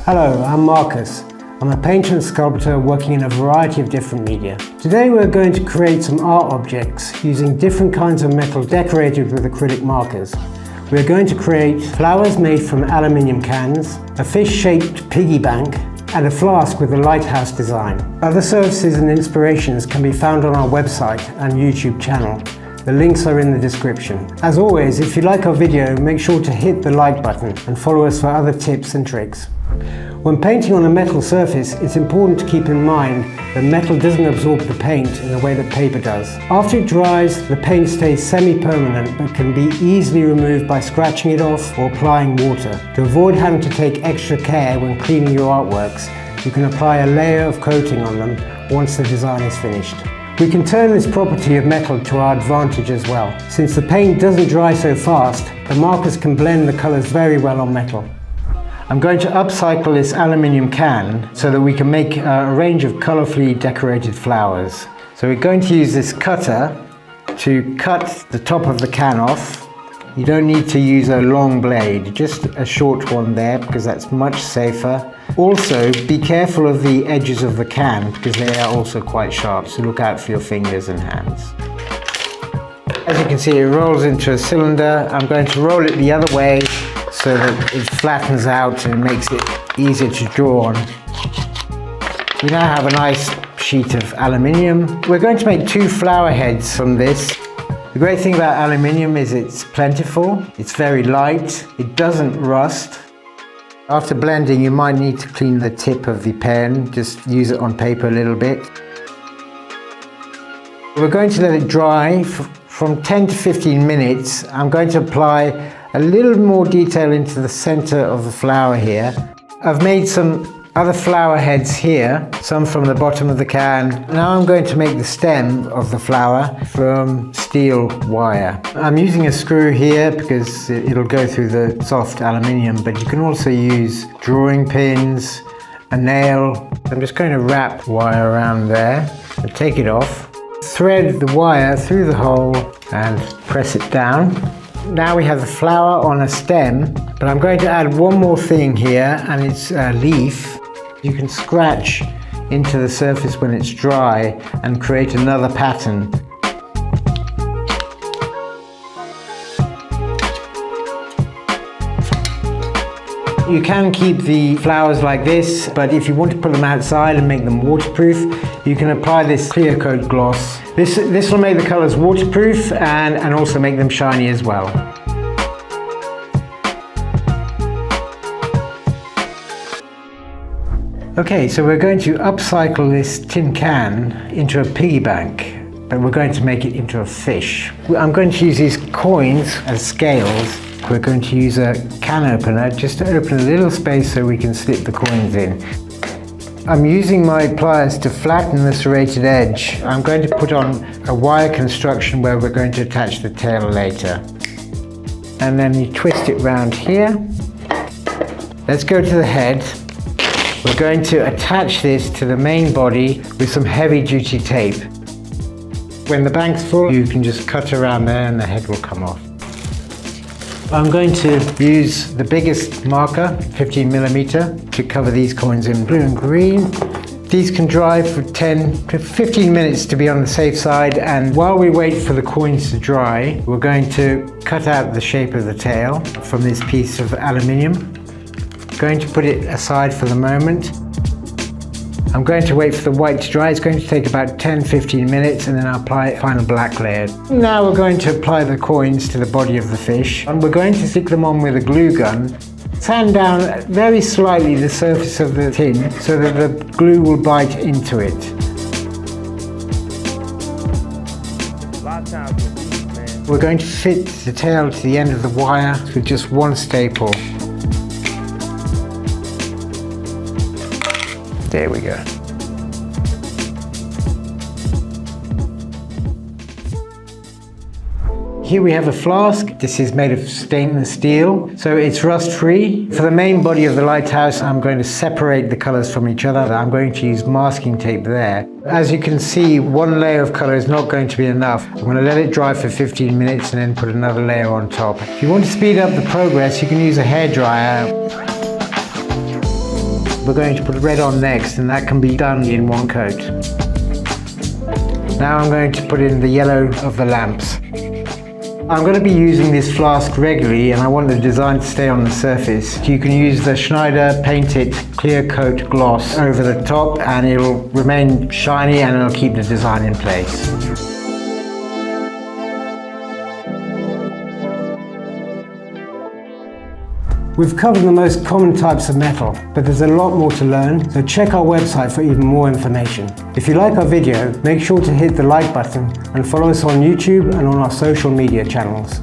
Hello, I'm Marcus. I'm a painter and sculptor working in a variety of different media. Today we're going to create some art objects using different kinds of metal decorated with acrylic markers. We're going to create flowers made from aluminium cans, a fish-shaped piggy bank, and a flask with a lighthouse design. Other services and inspirations can be found on our website and YouTube channel. The links are in the description. As always, if you like our video, make sure to hit the like button and follow us for other tips and tricks. When painting on a metal surface, it's important to keep in mind that metal doesn't absorb the paint in the way that paper does. After it dries, the paint stays semi-permanent but can be easily removed by scratching it off or applying water. To avoid having to take extra care when cleaning your artworks, you can apply a layer of coating on them once the design is finished. We can turn this property of metal to our advantage as well. Since the paint doesn't dry so fast, the markers can blend the colours very well on metal. I'm going to upcycle this aluminium can so that we can make a range of colourfully decorated flowers. So we're going to use this cutter to cut the top of the can off. You don't need to use a long blade, just a short one there because that's much safer. Also, be careful of the edges of the can because they are also quite sharp, so look out for your fingers and hands. As you can see, it rolls into a cylinder. I'm going to roll it the other way so that it flattens out and makes it easier to draw on. We now have a nice sheet of aluminium. We're going to make 2 flower heads from this. The great thing about aluminium is it's plentiful, it's very light, it doesn't rust. After blending, you might need to clean the tip of the pen, just use it on paper a little bit. We're going to let it dry from 10 to 15 minutes. I'm going to apply a little more detail into the center of the flower here. I've made some other flower heads here, some from the bottom of the can. Now I'm going to make the stem of the flower from steel wire. I'm using a screw here because it'll go through the soft aluminium, but you can also use drawing pins, a nail. I'm just going to wrap wire around there and take it off. Thread the wire through the hole and press it down. Now we have the flower on a stem, but I'm going to add one more thing here, and it's a leaf. You can scratch into the surface when it's dry and create another pattern. You can keep the flowers like this, but if you want to put them outside and make them waterproof, you can apply this clear coat gloss. This will make the colours waterproof and also make them shiny as well. Okay, so we're going to upcycle this tin can into a piggy bank, but we're going to make it into a fish. I'm going to use these coins as scales. We're going to use a can opener just to open a little space so we can slip the coins in. I'm using my pliers to flatten the serrated edge. I'm going to put on a wire construction where we're going to attach the tail later. And then you twist it round here. Let's go to the head. We're going to attach this to the main body with some heavy-duty tape. When the bank's full, you can just cut around there and the head will come off. I'm going to use the biggest marker, 15mm, to cover these coins in blue and green. These can dry for 10 to 15 minutes to be on the safe side, and while we wait for the coins to dry, we're going to cut out the shape of the tail from this piece of aluminium. Going to put it aside for the moment. I'm going to wait for the white to dry. It's going to take about 10-15 minutes, and then I'll apply a final black layer. Now we're going to apply the coins to the body of the fish, and we're going to stick them on with a glue gun. Sand down very slightly the surface of the tin so that the glue will bite into it. We're going to fit the tail to the end of the wire with just one staple. There we go. Here we have a flask. This is made of stainless steel, so it's rust-free. For the main body of the lighthouse, I'm going to separate the colors from each other. I'm going to use masking tape there. As you can see, one layer of color is not going to be enough. I'm going to let it dry for 15 minutes and then put another layer on top. If you want to speed up the progress, you can use a hairdryer. We're going to put red on next, and that can be done in one coat. Now I'm going to put in the yellow of the lamps. I'm going to be using this flask regularly, and I want the design to stay on the surface. You can use the Schneider Paint It Clear Coat Gloss over the top, and it'll remain shiny and it'll keep the design in place. We've covered the most common types of metal, but there's a lot more to learn, so check our website for even more information. If you like our video, make sure to hit the like button and follow us on YouTube and on our social media channels.